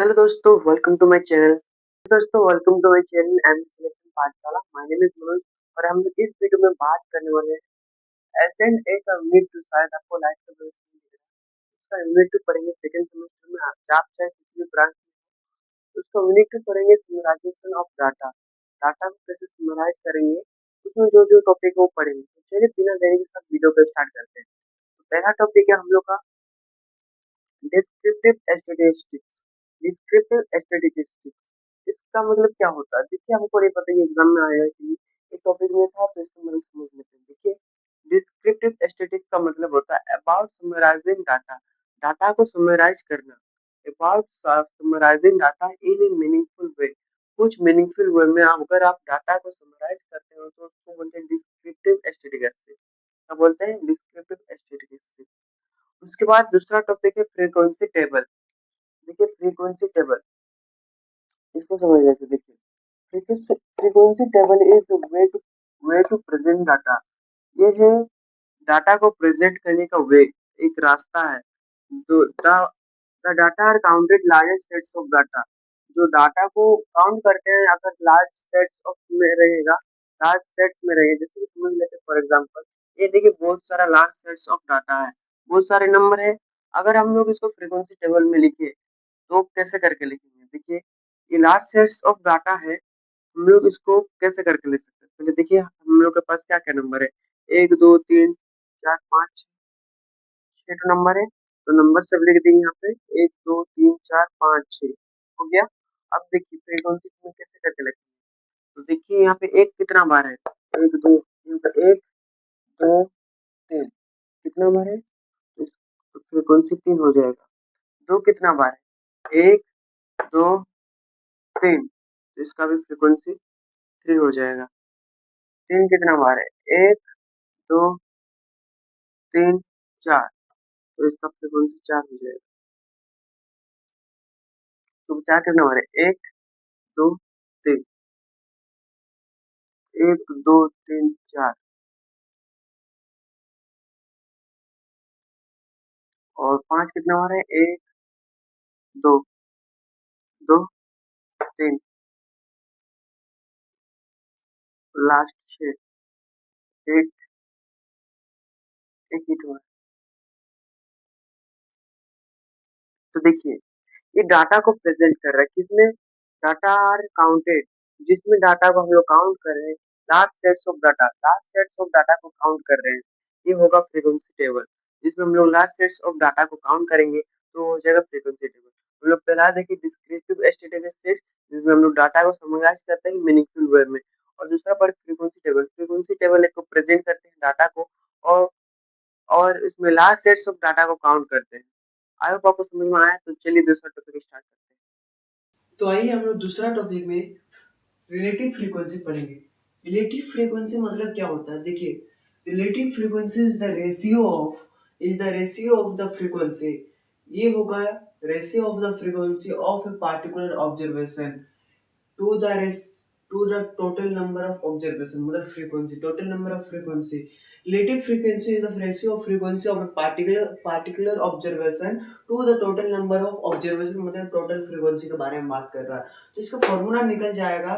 Hello दोस्तों, welcome to my channel. दोस्तों, welcome to my channel and Selection Pathshala. My name is Manoj और हम लोग इस वीडियो में बात करने वाले हैं एसेंट ए का यूनिट 2। शायद आपको लाइक का उसका यूनिट 2 पढ़ेंगे सेकंड सेमेस्टर में। आप चाहे किसी भी ब्रांच में तो उसका यूनिट 2 पढ़ेंगे, समराइजेशन ऑफ डाटा। डाटा को कैसे समराइज करेंगे, उसमें जो जो टॉपिक है वो पढ़ेंगे। तो चलिए बिना देरी के साथ वीडियो को स्टार्ट करते हैं। तो पहला टॉपिक है हम लोग का डिस्क्रिप्टिव स्टैटिस्टिक्स। डिस्क्रिप्टिव स्टैटिस्टिक्स इसका मतलब क्या होता है? देखिए, हमको नहीं पता, ये एग्जाम में आएगा कि ये टॉपिक में था, तो इसको मतलब समझ लेते हैं। देखिए, डिस्क्रिप्टिव स्टैटिस्टिक्स का मतलब होता है अबाउट समराइजिंग डाटा। डाटा को समराइज करना। About summarising data in a meaningful way. कुछ मीनिंगफुल वे में अगर आप डाटा को समराइज करते हो तो उसको बोलते हैं डिस्क्रिप्टिव स्टैटिस्टिक्स। क्या बोलते हैं? Descriptive statistics. उसके बाद दूसरा टॉपिक है फ्रीक्वेंसी टेबल। देखिए, फ्रीक्वेंसी टेबल इसको समझ लेते हैं। देखिए, frequency table is the way to present data. ये है डाटा को प्रेजेंट करने का वे, एक रास्ता है। तो the data are counted largest sets of data. जो डाटा को काउंट करते हैं, अगर लार्ज सेट्स ऑफ में रहेगा, लार्ज सेट्स में रहेगा, जैसे कि समझ लेते हैं फॉर एग्जांपल, ये देखिए बहुत सारा लार्ज सेट्स ऑफ डाटा है, बहुत सारे नंबर है। अगर हम लोग इसको फ्रीक्वेंसी टेबल में लिखे तो कैसे करके लिखेंगे? देखिए, ये लार्ज सेट्स ऑफ डाटा है, हम लोग इसको कैसे करके लिख सकते हैं? पहले देखिए, हम लोग के पास क्या क्या नंबर है, 1 2 3 4 5 6 तो नंबर है। तो नंबर सब लिख देंगे यहाँ पे, 1 2 3 4 5 6 हो गया। अब देखिए फ्रीक्वेंसी में कैसे करके लिखेंगे। तो देखिए, यहाँ पे एक कितना बार है, 1 2 3, तो 1 2 3 कितना बार है, तो फ्रीक्वेंसी 3 हो जाएगा। दो कितना बार है, 1 2 3, तो इसका भी फ्रीक्वेंसी 3 हो जाएगा। 3 कितना बार है, 1 2 3 4, तो इसका फ्रीक्वेंसी 4 हो जाएगा। तो 4 कितना बार है, 1 2 3, 1 2 3 4, और 5 कितना बार है, 1 2 2 3, लास्ट 6, एक एक हिट हुआ। तो देखिए, ये डाटा को प्रेजेंट कर रहा है किसमें, डाटा आर काउंटेड, जिसमें डाटा को हम लोग काउंट कर रहे हैं, large sets of data, large sets of data को काउंट कर रहे हैं। ये होगा फ्रीक्वेंसी टेबल, जिसमें हम लोग लार्ज सेट्स ऑफ डाटा को काउंट करेंगे तो हो जाएगा फ्रीक्वेंसी टेबल। हम लोग पहला देखिए डिस्क्रिप्टिव स्टैटिस्टिक्स, जिसमें हम लोग डाटा को समराइज करते हैं मीनिंगफुल वे में। और दूसरा पर फ्रीक्वेंसी टेबल, फ्रीक्वेंसी टेबल एक को प्रेजेंट करते हैं डाटा को, और इसमें लार्ज सेट्स ऑफ डाटा को काउंट करते हैं। आई होप आपको समझ में आया। तो चलिए दूसरा टॉपिक स्टार्ट करते हैं। तो आइए हम लोग दूसरा टॉपिक में रिलेटिव फ्रीक्वेंसी पढ़ेंगे। रिलेटिव फ्रीक्वेंसी मतलब क्या होता है? देखिए, relative frequency is the ratio of the frequency. ये होगा ratio of the frequency of a particular observation to the to the total number of observation, मतलब frequency, total number of frequency. Relative frequency is the ratio of frequency of a particular observation to the total number of observation, मतलब total frequency के बारे में बात कर रहा है। तो इसका फॉर्मूला निकल जाएगा,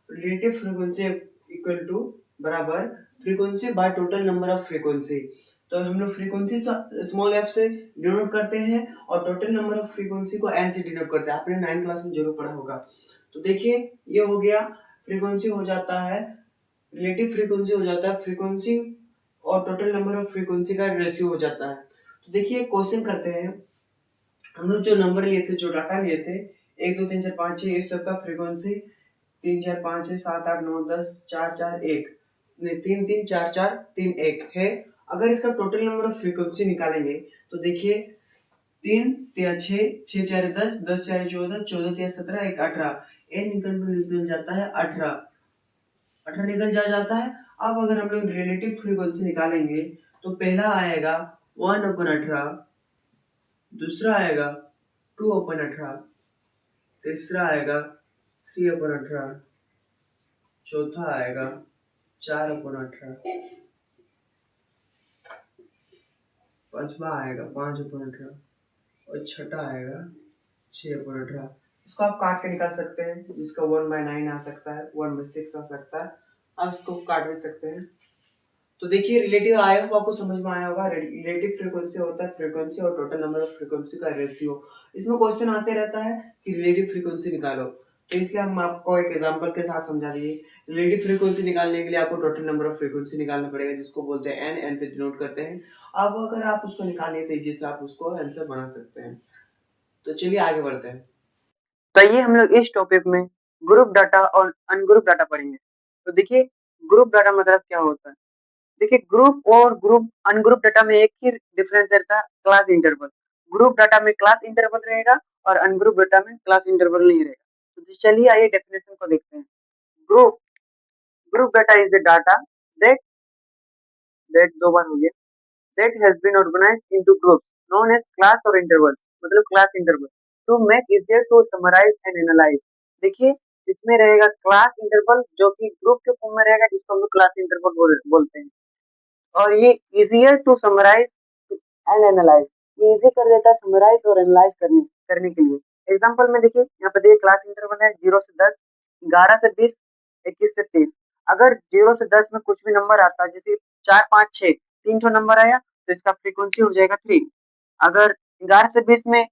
रिलेटिव फ्रीक्वेंसी इक्वल टू बराबर frequency by total number of frequency. तो हम लोग फ्रीक्वेंसी स्मॉल एफ से डिनोट करते हैं और टोटल नंबर ऑफ फ्रीक्वेंसी को एन से डिनोट करते हैं। आपने 9 क्लास में जरूर पढ़ा होगा। तो देखिए, ये हो गया फ्रीक्वेंसी, हो जाता है रिलेटिव फ्रीक्वेंसी, हो जाता है फ्रीक्वेंसी और टोटल नंबर ऑफ फ्रीक्वेंसी का रेशियो हो जाता है। तो देखिए, क्वेश्चन करते हैं। हम लोग जो नंबर लिए थे, जो डाटा लिए थे, 1 2 3 4 5 6, इस सबका फ्रीक्वेंसी 3 4 5 6 7 8 9 10 4 4 1 नहीं, 3 3 4 4 3 1 है। अगर इसका टोटल नंबर ऑफ फ्रीक्वेंसी निकालेंगे तो देखिए, 3 6 6 4 10 10 4 14 14 17 1 18, एन निकल जाता है 18, 18 जाता है। अब अगर हम लोग रिलेटिव फ्रीक्वेंसी निकालेंगे तो पहला आएगा 1/18, दूसरा आएगा 2/18, तीसरा आएगा 3/18, चौथा आएगा 4/18, पांचवा आएगा 5/18 और छठा आएगा 6/18। इसको आप काट के निकाल सकते हैं, जिसका 1/9 आ सकता है, 1/6 आ सकता है, आप इसको काट भी सकते हैं। तो देखिए रिलेटिव आया होगा, आपको समझ में आया होगा। रिलेटिव फ्रीक्वेंसी होता है फ्रीक्वेंसी और टोटल नंबर ऑफ फ्रीक्वेंसी का रेशियो। इसमें क्वेश्चन आते रहता है कि रिलेटिव फ्रीक्वेंसी निकालो, तो इसलिए हम आपको एक एग्जांपल के साथ समझा दिए। रिलेटिव फ्रीक्वेंसी निकालने के लिए आपको टोटल नंबर ऑफ फ्रीक्वेंसी निकालना पड़ेगा, जिसको बोलते हैं एन से डिनोट करते हैं। अब अगर आप उसको निकालिए तो इजी से आप उसको आंसर बना सकते हैं। तो चलिए आगे बढ़ते हैं। तो ये हम लोग इस टॉपिक में ग्रुप डाटा और अनग्रुप डाटा पढ़ेंगे। तो देखिए ग्रुप डाटा मतलब क्या होता है। देखिए ग्रुप और ग्रुप अनग्रुप डाटा में एक ही डिफरेंस रहता है, क्लास इंटरवल। ग्रुप डाटा में क्लास इंटरवल रहेगा और अनग्रुप डाटा में क्लास इंटरवल नहीं रहेगा। तो चलिए आइए डेफिनेशन को देखते हैं। Group group data is the data that that दो बार हो गया, that has been organized into groups known as class or intervals, मतलब class interval, to make easier to summarize and analyze। देखिए इसमें रहेगा क्लास इंटरवल जो कि ग्रुप के फॉर्म में रहेगा, जिसको हम लोग क्लास इंटरवल बोलते हैं। और ये easier to summarise and analyse, ये इजी कर देता है समराइज और एनालाइज करने के लिए। एग्जांपल में देखिए यहाँ पे देखिए क्लास इंटरवल है 0 से 10, 11 से 20, 21 से 30। अगर 0 से 10 में कुछ भी नंबर आता है, जैसे 4, 5, 6, 3 ठो नंबर आया तो इसका फ्रीक्वेंसी हो जाएगा 3। अगर 11 से 20 में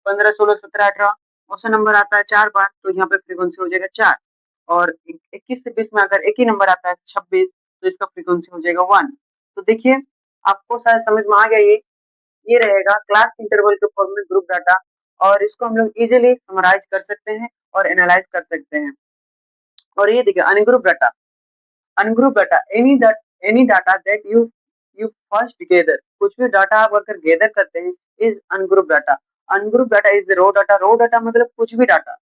15, 16, 17, 18 ऐसा नंबर आता है 4 बार, तो यहाँ पे फ्रीक्वेंसी हो जाएगा 4। और 21 से 20 में अगर एक ही नंबर आता है 26, तो इसका फ्रीक्वेंसी हो जाएगा 1। तो देखिए आपको शायद समझ में आ गया। ये रहेगा क्लास इंटरवल के फॉर्म में ग्रुप डाटा, और इसको हम लोग इजीली समराइज कर सकते हैं और एनालाइज कर सकते हैं। और ये देखिए ungroup data any data that you first gather, कुछ भी डाटा आप अगर गैदर करते हैं is ungroup data. Ungroup data is raw data मतलब कुछ भी data.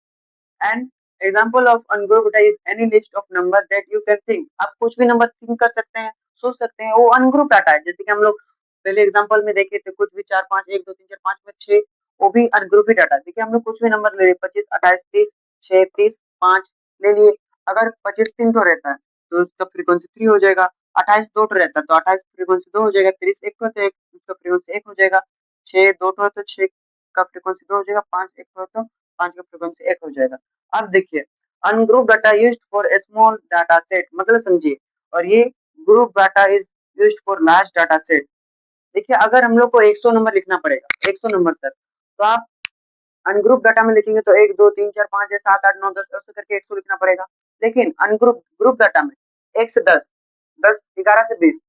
And example of ungroup data is any list of number that you can think, आप कुछ भी नंबर थिंक कर सकते हैं, सोच सकते हैं, वो अनग्रुप डाटा है। जैसे कि हम लोग पहले एग्जाम्पल में देखे थे, कुछ भी 4, 5, 1, 2, 3, 4, 5 में 6, वो भी अनग्रुप ही डाटा। देखिए हम लोग कुछ भी नंबर ले लिए, 25, 28, 30, 6, 30, 5 ले लिए। अगर 25 3 तो रहता है तो उसका फ्रीक्वेंसी 3 हो जाएगा। 28 2 तो रहता है तो 28 फ्रीक्वेंसी 2 हो जाएगा। 30 1 तो एक, उसका फ्रीक्वेंसी 1 हो जाएगा। 6 2 तो 6 का फ्रीक्वेंसी 2 हो जाएगा। 5 1 तो 5 का फ्रीक्वेंसी 1 हो जाएगा। अब देखिए ungroup data used for a small data set, मतलब समझिए। और ये group data is used for large data set. देखिए अगर हम लोग को 100 नंबर लिखना पड़ेगा, 100 नंबर तक, तो आप अनग्रुप डाटा में लिखेंगे तो 1 2 3 4 5 6 7 8 9 10 ऐसे करके 100 लिखना पड़ेगा। लेकिन अनग्रुप ग्रुप डाटा में 1 से 10, 10 11 से 20,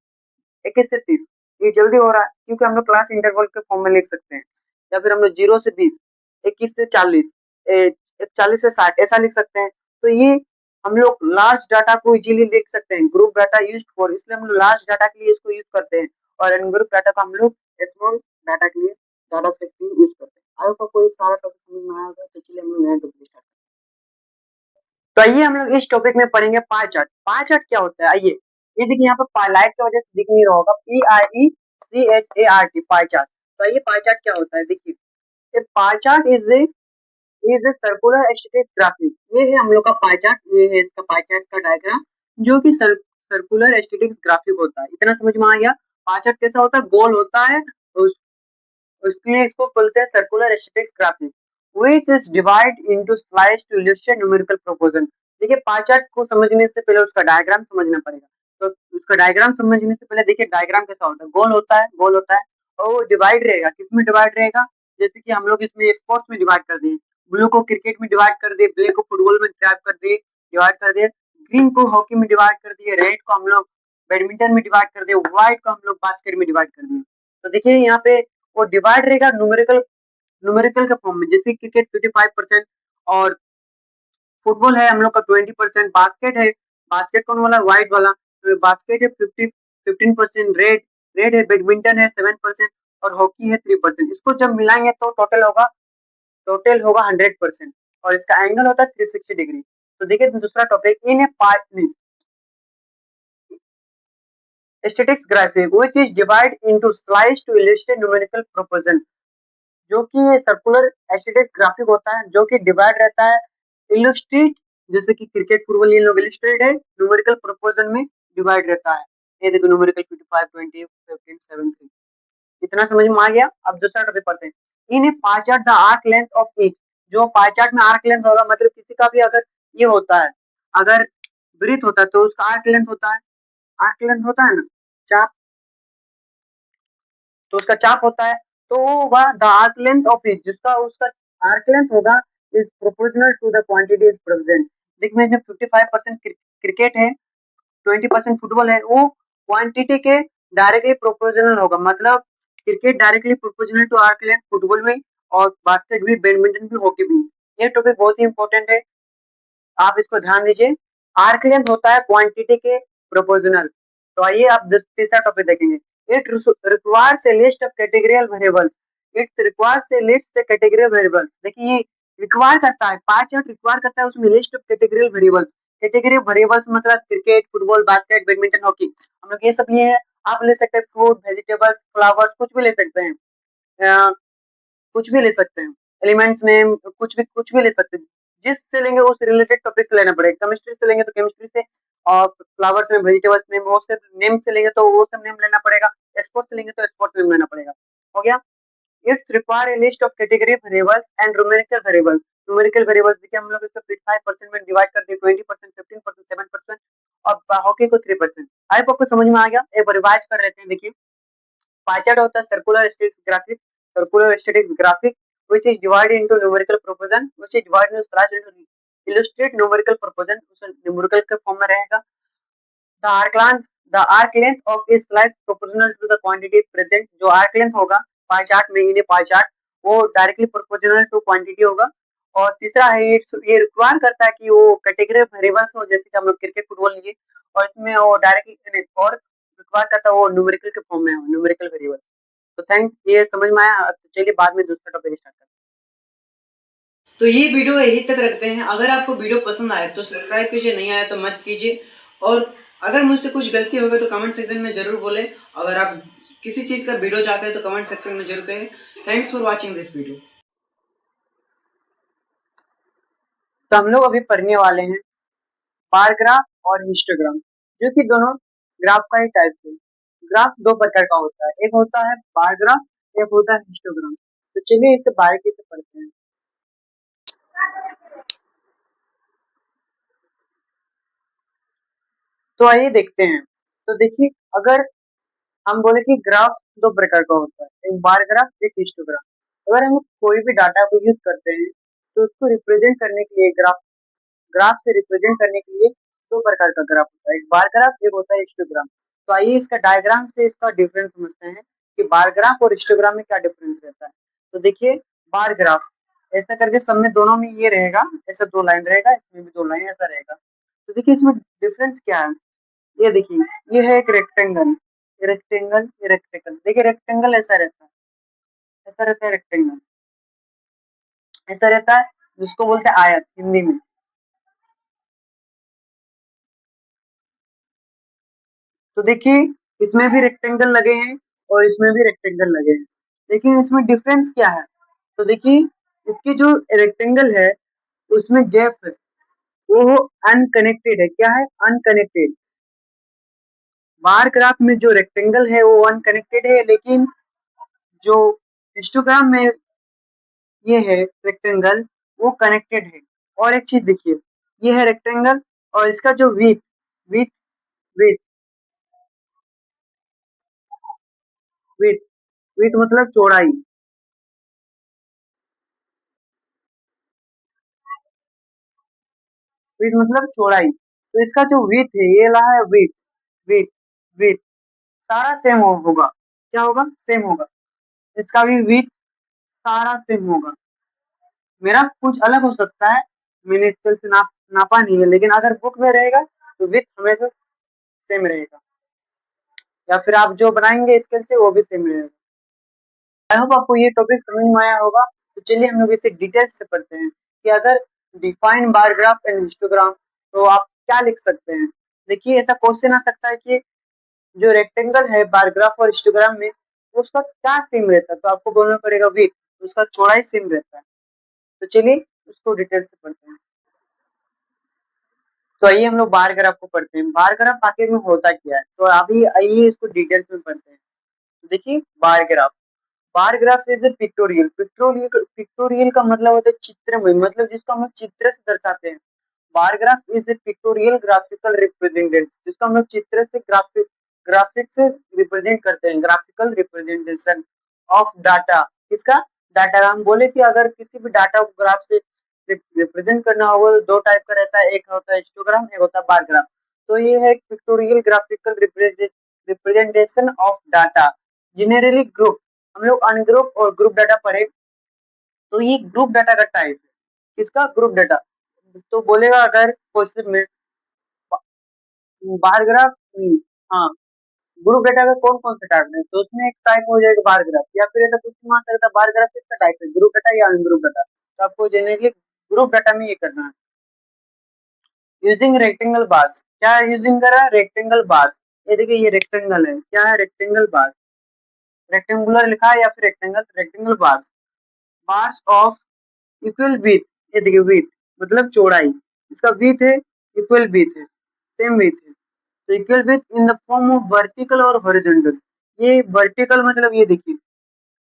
21 से 30, ये जल्दी हो रहा है क्योंकि हम लोग क्लास इंटरवल के फॉर्म में लिख सकते हैं। या फिर हम लोग 0 से 20, 21 से 40, 40 से 60 ऐसा लिख सकते हैं। तो ये हम लोग लार्ज डाटा को इजीली लिख सकते हैं। ग्रुप डाटा यूज्ड फॉर, इसलिए हम लोग लार्ज डाटा के लिए इसको यूज करते हैं, और अनग्रुप डाटा को हम लोग स्मॉल डाटा के लिए डाटा सेट के लिए यूज करते हैं। आई होप आपको ये सारा टॉपिक समझ में आया होगा। तो चलिए हम लोग नया टॉपिक स्टार्ट। तो आइए हम लोग इस टॉपिक में पढ़ेंगे पाई चार्ट। पाई चार्ट क्या होता है, आइए। ये देखिए यहाँ पे लाइट की वजह से दिख नहीं रहा होगा, PIECHART, पाई चार्ट। तो आइए पाई चार्ट क्या होता है, देखिए। ये pie chart is a circular static graphic. ये है हम लोग का पाई चार्ट, ये है इसका पाई चार्ट का डायग्राम, जो कि सर्कुलर स्टैटिक ग्राफिक होता है। इतना समझ में आ गया। पाई चार्ट कैसा होता है, गोल होता है। उसके लिए इसको बोलते हैं circular static graphic, which is divide into slice to illustrate numerical proportion. देखिए पाई चार्ट को समझने से पहले उसका डायग्राम समझना पड़ेगा। तो उसका डायग्राम समझने से पहले देखिए डायग्राम कैसा होता है। गोल होता है और वो डिवाइड रहेगा। किसमें डिवाइड रहेगा, जैसे कि हम लोग इसमें स्पोर्ट्स में डिवाइड कर दिए, ब्लू को क्रिकेट में डिवाइड कर दिए, ब्लैक को फुटबॉल में डिवाइड कर दिए, ग्रीन को हॉकी में डिवाइड कर दिए, रेड को हम लोग बैडमिंटन में डिवाइड कर दिए, व्हाइट को हम लोग बास्केट में डिवाइड कर दिए। तो देखिए यहाँ पे वो डिवाइड रहेगा न्यूमेरिकल न्यूमेरिकल के फॉर्म में। जैसे क्रिकेट 25% और फुटबॉल है हम लोग का 20%, बास्केट है, बास्केट कौन वाला, व्हाइट वाला, तो बास्केट है 15%, रेड है, बैडमिंटन है 7% और हॉकी है 3%। इसको जब मिलाएंगे तो टोटल होगा 100%, और इसका एंगल होता है 360 डिग्री। तो देखिए दूसरा topic in a part statics graphic which is divide into slice to illustrate numerical proportion, जो कि ये सर्कुलर स्टैटिक्स ग्राफिक होता है, जो कि डिवाइड रहता है इलस्ट्रेट, जैसे कि क्रिकेट फुटबॉल ये लोग इलस्ट्रेट है, न्यूमेरिकल प्रोपोर्शन में डिवाइड रहता है। ये देखो न्यूमेरिकल 55 20 15 7 3। इतना समझ में आ गया। अब दूसरा टॉपिक पढ़ते हैं। In a pie chart the arc length of each, जो पाई चार्ट में आर्क लेंथ होगा, मतलब किसी का भी अगर ये होता है, अगर वृत्त होता है तो उसका आर्क लेंथ होता है, आर्क लेंथ होता है ना, चाप, तो उसका चाप होता है, तो वो होगा the arc length of it, जिसका उसका आर्क लेंथ होगा is proportional to the quantity is present. देखिए इसमें 55% क्रिकेट है, 20% फुटबॉल है, वो क्वांटिटी के डायरेक्टली प्रोपोर्शनल होगा, मतलब cricket directly proportional to arc length football में, और बास्केट भी, बैडमिंटन भी, हॉकी भी। ये टॉपिक बहुत ही इंपॉर्टेंट है, आप इसको ध्यान दीजिए। आर्क लेंथ होता है क्वांटिटी के प्रोपोर्शनल। तो आइए आप तीसरा टॉपिक देखेंगे। It requires a list of categorical variables. It requires a list से कैटेगरियल वेरिएबल्स। देखिए ये रिक्वायर करता है, पांच चार्ट रिक्वायर करता है उसमें list of categorical variables. Category variables मतलब cricket, football, basket, badminton, hockey, हम लोग ये सब लिए हैं। आप ले सकते हैं फ्रूट, वेजिटेबल्स, फ्लावर्स, कुछ भी ले सकते हैं, कुछ भी ले सकते हैं, एलिमेंट्स नेम, कुछ भी ले सकते हैं। जिससे लेंगे उस रिलेटेड टॉपिक से लेना पड़ेगा। केमिस्ट्री से लेंगे तो केमिस्ट्री से, और फ्लावर्स नेम, वेजिटेबल्स नेम, वो सब नेम से लेंगे तो वो सब नेम लेना पड़ेगा। स्पोर्ट्स से लेंगे तो स्पोर्ट्स नेम लेना पड़ेगा। हो गया। It's require a list of category variables and numerical variables. Numerical variables देखिए हम लोग इसको 5% में डिवाइड कर दिए, 20%, 15%, 7%, और हॉकी को 3%। आई होप आपको समझ में आ गया। एक बार रिवाइज कर लेते हैं। देखिए पाई चार्ट होता है circular statics graphic which is divided into numerical proportion, which is divided into slash into illustrate numerical proportion, उसे numerical के फॉर्म में रहेगा। the arc length the arc length of a slice proportional to the quantity present। जो arc length होगा पाई chart में, इन pie chart, वो directly proportional to quantity होगा। और तीसरा है ये रिक्वायर करता है कि वो कैटेगरी वेरिएबल्स हो, जैसे कि हम लोग क्रिकेट, फुटबॉल लिए, और इसमें वो डायरेक्टली, और रिक्वायर करता है वो न्यूमेरिकल के फॉर्म में हो, न्यूमेरिकल वेरिएबल्स। तो थैंक, ये समझ में आया। तो चलिए बाद में दूसरा टॉपिक स्टार्ट करते हैं। तो ये वीडियो यहीं तक रखते हैं। अगर आपको वीडियो पसंद आए तो सब्सक्राइब कीजिए, नहीं आया तो मत कीजिए। और अगर मुझसे कुछ गलती होगी तो कमेंट सेक्शन में जरूर बोलें। अगर आप किसी चीज़ का वीडियो चाहते हैं तो कमेंट सेक्शन में जरूर कहें। Thanks for watching this video. तो हम लोग अभी पढ़ने वाले हैं बार ग्राफ और हिस्टोग्राम, जो कि दोनों ग्राफ का ही टाइप है। ग्राफ दो प्रकार का होता है, एक होता है बार ग्राफ, एक होता है हिस्टोग्राम। तो चलिए इसे बारीकी से पढ़ते हैं। तो आइए देखते हैं। तो देखिए अगर हम बोले कि ग्राफ दो प्रकार का होता है, एक बार ग्राफ, एक हिस्टोग्राम। अगर हम कोई भी डाटा को यूज करते हैं तो उसको रिप्रेजेंट करने के लिए ग्राफ, ग्राफ से रिप्रेजेंट करने के लिए दो प्रकार का ग्राफ होता है, एक बार ग्राफ, एक होता है हिस्टोग्राम। तो आइए इसका डायग्राम से इसका डिफरेंस समझते हैं कि बार ग्राफ और हिस्टोग्राम में क्या डिफरेंस रहता है। तो देखिए बार ग्राफ ऐसा करके सब में, दोनों में ये रहेगा, ऐसा दो लाइन रहेगा, इसमें भी दो लाइन ऐसा रहेगा। तो देखिए इसमें डिफरेंस क्या है। ये देखिए ये है एक रेक्टेंगल, ये रेक्टेंगल, ये रेक्टेंगल। देखिए रेक्टेंगल ऐसा रहता है, ऐसा रहता है रेक्टेंगल, ऐसा रहता है, जिसको बोलते हैं आयत हिंदी में। तो देखिए इसमें भी रेक्टेंगल लगे हैं और इसमें भी रेक्टेंगल लगे हैं, लेकिन इसमें डिफरेंस क्या है। तो देखिए इसकी जो रेक्टेंगल है उसमें गैप है, वो अनकनेक्टेड है। क्या है? अनकनेक्टेड। बार ग्राफ में जो रेक्टेंगल है वो अनकनेक्टेड है, लेकिन जो हिस्टोग्राम में ये है रेक्टेंगल, वो कनेक्टेड है। और एक चीज देखिए, ये है रेक्टेंगल और इसका जो with, with with with with मतलब चौड़ाई, विथ मतलब चौड़ाई। तो इसका जो विथ है, ये रहा है विथ, विथ विथ सारा सेम होगा। क्या होगा? सेम होगा। इसका भी विथ सारा सेम होगा। मेरा कुछ अलग हो सकता है, मैंने स्केल से नापा नहीं है, लेकिन अगर बुक में रहेगा तो विथ हमेशा सेम रहेगा, या फिर आप जो बनाएंगे स्केल से वो भी सेम रहेगा। आई होप आपको ये टॉपिक समझ में आया होगा। तो चलिए हम लोग इसे डिटेल से पढ़ते हैं कि अगर define bar graph and histogram, तो आप क्या लिख सकते हैं। देखिए ऐसा क्वेश्चन आ सकता है कि जो रेक्टेंगल है बार ग्राफ और हिस्टोग्राम में, उसका क्या सेम रहता है, तो आपको बोलना पड़ेगा विथ, उसका चौड़ाई सेम रहता है। तो चलिए उसको डिटेल से पढ़ते हैं। तो आइए हम लोग बार ग्राफ को पढ़ते हैं। बार ग्राफ आखिर में होता क्या है, तो अभी आइए इसको डिटेल्स में पढ़ते हैं। तो देखिए bar graph, bar graph is a pictorial. Pictorial का मतलब होता है चित्रमय, मतलब जिसको हम लोग चित्र से दर्शाते हैं। Bar graph is a pictorial graphical representation, जिसको हम लोग चित्र से ग्राफिक से रिप्रेजेंट करते हैं, ग्राफिकल रिप्रेजेंटेशन ऑफ डाटा। किसका? डाटा। हम बोले कि अगर किसी भी डाटा को ग्राफ से रिप्रेजेंट करना होगा तो दो टाइप का रहता है, एक होता है हिस्टोग्राम, एक होता है बार ग्राफ। तो ये है pictorial graphical representation of data, generally group. हम लोग अनग्रुप और ग्रुप डाटा पढ़े, तो ये ग्रुप डाटा का टाइप है। किसका? Group data. तो बोलेगा अगर क्वेश्चन में बार ग्राफ, हाँ, ग्रुप डाटा का कौन कौन सा टाइप है, तो उसमें एक टाइप हो जाएगा बार ग्राफ, या फिर ऐसा कुछ मान सकता है बार ग्राफ किसका टाइप है, ग्रुप डाटा या अनग्रुप डाटा। तो आपको जनरली ग्रुप डाटा में ये करना है। यूजिंग रेक्टेंगल बार्स, क्या यूजिंग कर रहा है? Rectangle bars. ये देखिए ये रेक्टेंगल है, क्या है? Rectangle bars. रेक्टेंगुलर लिखा है या फिर rectangle, rectangle bars. Bars of equal with, ये देखिए विथ मतलब चौड़ाई, इसका विथ है इक्वल विथ है, सेम विथ है। तो equal with in the form of vertical और हॉरिजॉन्टल। ये वर्टिकल मतलब ये देखिए,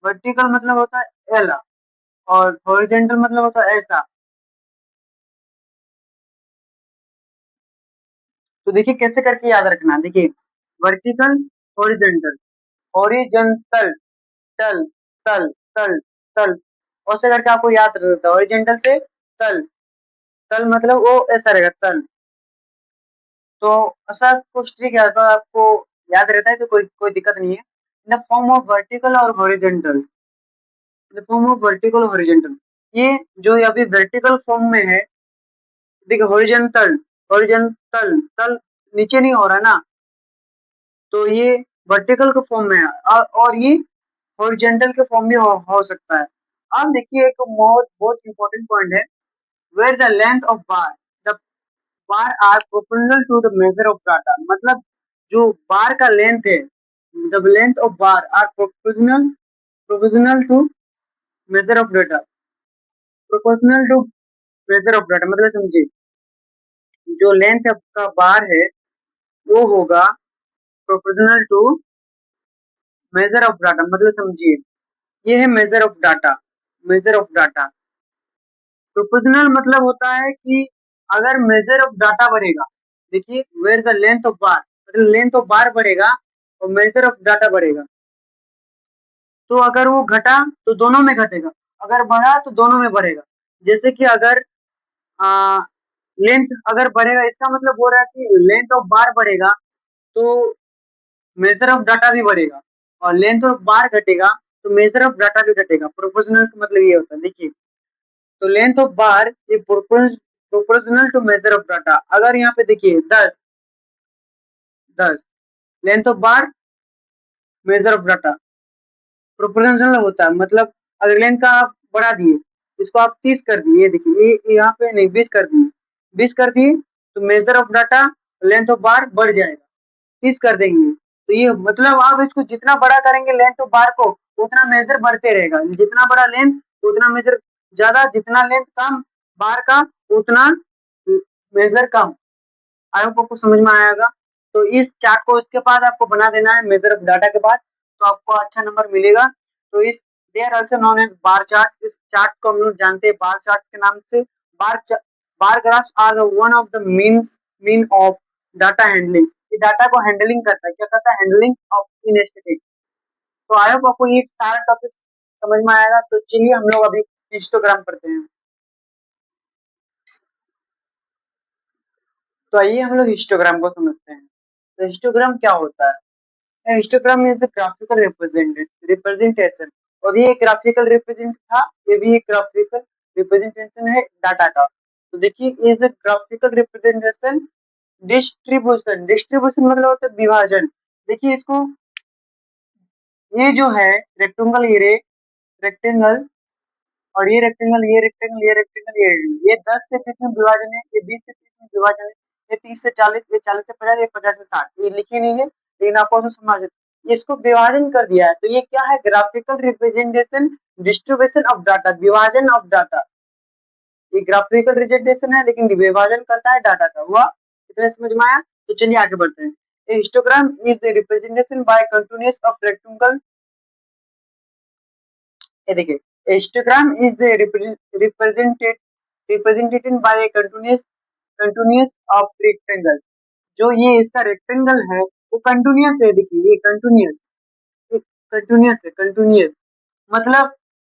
वर्टिकल मतलब होता है एल, और हॉरिजॉन्टल मतलब होता है ऐसा। तो देखिए कैसे करके याद रखना, देखिए वर्टिकल, हॉरिजॉन्टल, हॉरिजॉन्टल, तल, तल, तल, तल, ऐसे करके आपको याद रहता है। हॉरिजॉन्टल से तल, तल मतलब वो ऐसा रहेगा तल। तो ऐसा कुछ ट्रिक है तो आपको याद रहता है तो कोई कोई दिक्कत नहीं है। In the form of vertical और horizontal, in the form of vertical और हॉरिजॉन्टल, ये जो अभी वर्टिकल फॉर्म में है, देखिए हॉरिजॉन्टल, हॉरिजॉन्टल तल नीचे नहीं हो रहा ना, तो ये वर्टिकल के फॉर्म में है, और ये हॉरिजॉन्टल के फॉर्म में हो सकता है। अब देखिए एक बहुत बहुत इंपॉर्टेंट पॉइंट है, where the length of bar, the bar are proportional to the measure of data, मतलब जो बार का लेंथ है, the length of bar are proportional, proportional to measure of data, proportional to measure of data मतलब समझिए, जो length का bar है वो होगा proportional to measure of data, मतलब समझिए ये है measure of data, measure of data. Proportional मतलब होता है कि अगर मेजर ऑफ डाटा बढ़ेगा, देखिए where the length of bar, मतलब लेंथ ऑफ बार बढ़ेगा और मेजर ऑफ डाटा बढ़ेगा, तो अगर वो घटा तो दोनों में घटेगा, अगर बढ़ा तो दोनों में बढ़ेगा। जैसे कि अगर लेंथ अगर बढ़ेगा, इसका मतलब हो रहा है कि लेंथ ऑफ बार बढ़ेगा तो मेजर ऑफ डाटा भी बढ़ेगा, और लेंथ ऑफ बार घटेगा तो मेजर ऑफ डाटा भी घटेगा। प्रोपोर्शनल का मतलब ये होता है, देखिए तो लेंथ ऑफ बार ये proportional to measure of data. अगर यहाँ पे देखिए 10, 10 length of bar measure of data proportional होता है, मतलब अगर लेंथ का आप बढ़ा दिए, इसको आप 30 कर दिए, ये देखिए ये यहाँ पे नहीं 20 कर दिए, 20 कर दिए तो major of data length of बार बढ़ जाएगा, 30 कर देंगे तो ये मतलब आप इसको जितना बड़ा करेंगे लेंथ ऑफ बार को, उतना मेजर बढ़ते रहेगा, जितना बड़ा लेंथ उतना मेजर ज्यादा, जितना लेंथ कम बार का उतना मेजर कम। आई होप आपको समझ में आएगा। तो इस चार्ट को इसके बाद आपको बना देना है मेजर ऑफ डाटा के बाद, तो आपको अच्छा नंबर मिलेगा। तो इस they are also known as bar charts, इस चार्ट को हम लोग जानते हैं बार चार्ट्स के नाम से। Bar bar graphs are one of the mean of data handling, ये डाटा को हैंडलिंग करता है, क्या करता है? Handling of in static. तो आई होप आपको ये सारा टॉपिक समझ में आएगा। तो चलिए हम लोग अभी हिस्टोग्राम पढ़ते हैं। तो आइए हम लोग हिस्टोग्राम को समझते हैं। तो हिस्टोग्राम क्या होता है? Histogram is the graphical representation, और भी एक ग्राफिकल रिप्रेजेंट था, ये भी एक ग्राफिकल रिप्रेजेंटेशन है डाटा का। तो देखिए is the graphical representation distribution, distribution मतलब होता है विभाजन। देखिए इसको, ये जो है रेक्टेंगल, रेक्टेंगल, और ये रेक्टेंगल, ये रेक्टेंगल, ये रेक्टेंगल, ये 10 से 30 में विभाजन है, ये 20 से 30 में विभाजन है, ये 30 से 40, ये 40 से 50, ये 50 से 60, ये लिखी नहीं है लेकिन आपको उसको समझ, इसको विभाजन कर दिया है। तो ये क्या है? Graphical representation, distribution of data, विभाजन ऑफ डाटा। ये ग्राफिकल रिप्रेजेंटेशन है लेकिन विभाजन करता है डाटा का, हुआ इतना समझ में आया? तो चलिए आगे बढ़ते हैं। A histogram is the representation by continuous of rectangle ये देखिए, histogram is represented by A continuous of rectangle. जो ये इसका रेक्टेंगल है वो कंटिन्यूअस है। देखिए ये कंटिन्यूअस मतलब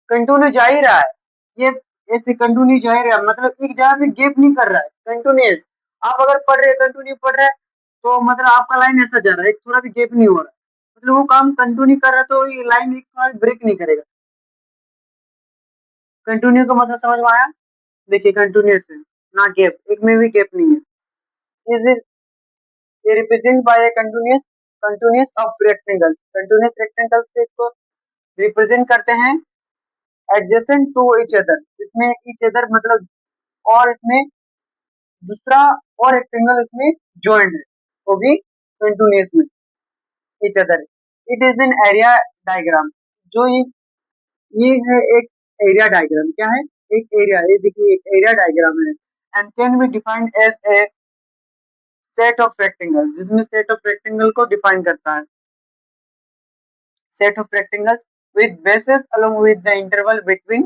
कंटिन्यू जा ही रहा है। ये ऐसे कंटिन्यू जा ही रहा है, मतलब एक जगह पे गैप नहीं कर रहा है, कंटिन्यूअस। आप अगर पढ़ रहे कंटिन्यू पढ़ रहे हैं तो मतलब आपका लाइन ऐसा जा रहा है, एक थोड़ा भी गैप नहीं हो रहा है, मतलब वो काम कंटिन्यू कर रहा है तो ये लाइन एक थोड़ा ब्रेक नहीं करेगा। कंटिन्यू का मतलब समझ में आया? देखिए कंटिन्यूअस है, ना गैप, एक में भी गैप नहीं है। इज ये represent by A continuous of rectangle. Continuous rectangle से इसको रिप्रेजेंट करते हैं एडजेसेंट टू ईच अदर, इसमें ईच अदर मतलब और इसमें दूसरा और रेक्टेंगल इसमें ज्वाइंट है, वो भी कंटिन्यूअस में each other. It is an area diagram. जो ये है एक एरिया डायग्राम। क्या है? एक एरिया, ये देखिए एक एरिया डायग्राम है। And can be defined as a set of rectangle, जिसमें सेट ऑफ रेक्टेंगल को डिफाइन करता है। Set of rectangles with bases along with the interval between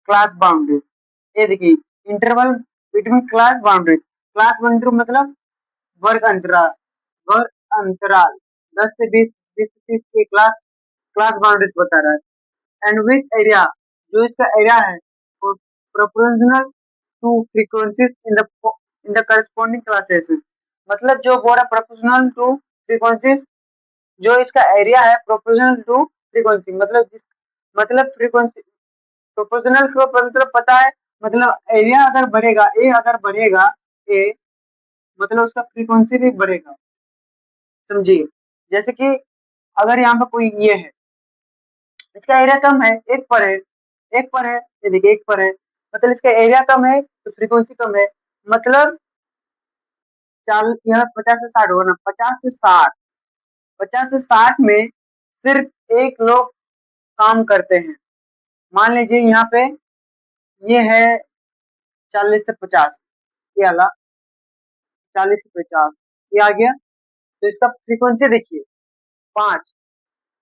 class boundaries. ये देखिए इंटरवल बिटवीन क्लास बाउंड्री मतलब वर्ग अंतराल। वर्ग अंतराल 10 से 20, 20 से 30 के क्लास बाउंड्रीज बता रहा है। एंड विथ एरिया, जो इसका एरिया है वो proportional two frequencies in the corresponding classes. मतलब जो बोला प्रोपोर्शनल टू फ्रीक्वेंसीज, जो इसका एरिया है प्रोपोर्शनल टू फ्रीक्वेंसी, मतलब जिस मतलब फ्रीक्वेंसी प्रोपोर्शनल को मतलब पता है, मतलब एरिया अगर बढ़ेगा, ए अगर बढ़ेगा, ए मतलब उसका फ्रीक्वेंसी भी बढ़ेगा। समझिए, जैसे कि अगर यहाँ पे कोई ये है, इसका एरिया कम है, एक पर है, ये देखिए एक पर है, मतलब इसका एरिया कम है तो फ्रीक्वेंसी कम है। मतलब चाल यह 50 से 60 होगा ना, 50 से 60, 50 से 60 में सिर्फ एक लोग काम करते हैं। मान लीजिए यहाँ पे ये है 40 से 50, ये वाला 40 से 50 ये आ गया, तो इसका फ्रीक्वेंसी देखिए 5।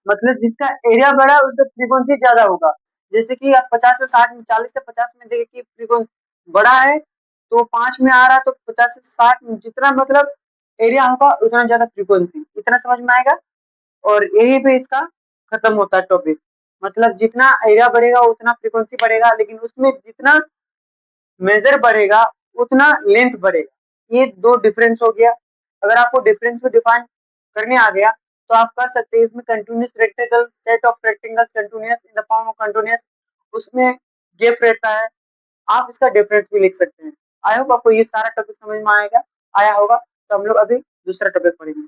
मतलब जिसका एरिया बड़ा है उसका फ्रीक्वेंसी ज्यादा होगा। जैसे कि आप 50 से 60 में, 40 से 50 में देखिए कि फ्रीक्वेंसी बड़ा है तो 5 में आ रहा है, तो 50 से 60 में जितना मतलब एरिया होगा उतना ज्यादा फ्रीक्वेंसी। इतना समझ में आएगा? और यही पे इसका खत्म होता है टॉपिक। मतलब जितना एरिया बढ़ेगा उतना फ्रीक्वेंसी बढ़ेगा, लेकिन उसमें जितना मेजर बढ़ेगा उतना लेंथ बढ़ेगा। ये दो डिफरेंस हो गया। अगर आपको डिफरेंस को डिफाइन करने आ गया तो आप कर सकते हैं। इसमें continuous rectangle, set of rectangles continuous in the form of continuous, उसमें गेप रहता है, आप इसका डिफरेंस भी लिख सकते हैं। आई होप आपको ये सारा टॉपिक समझ में आएगा, आया होगा। तो हम लोग अभी दूसरा टॉपिक पढ़ेंगे।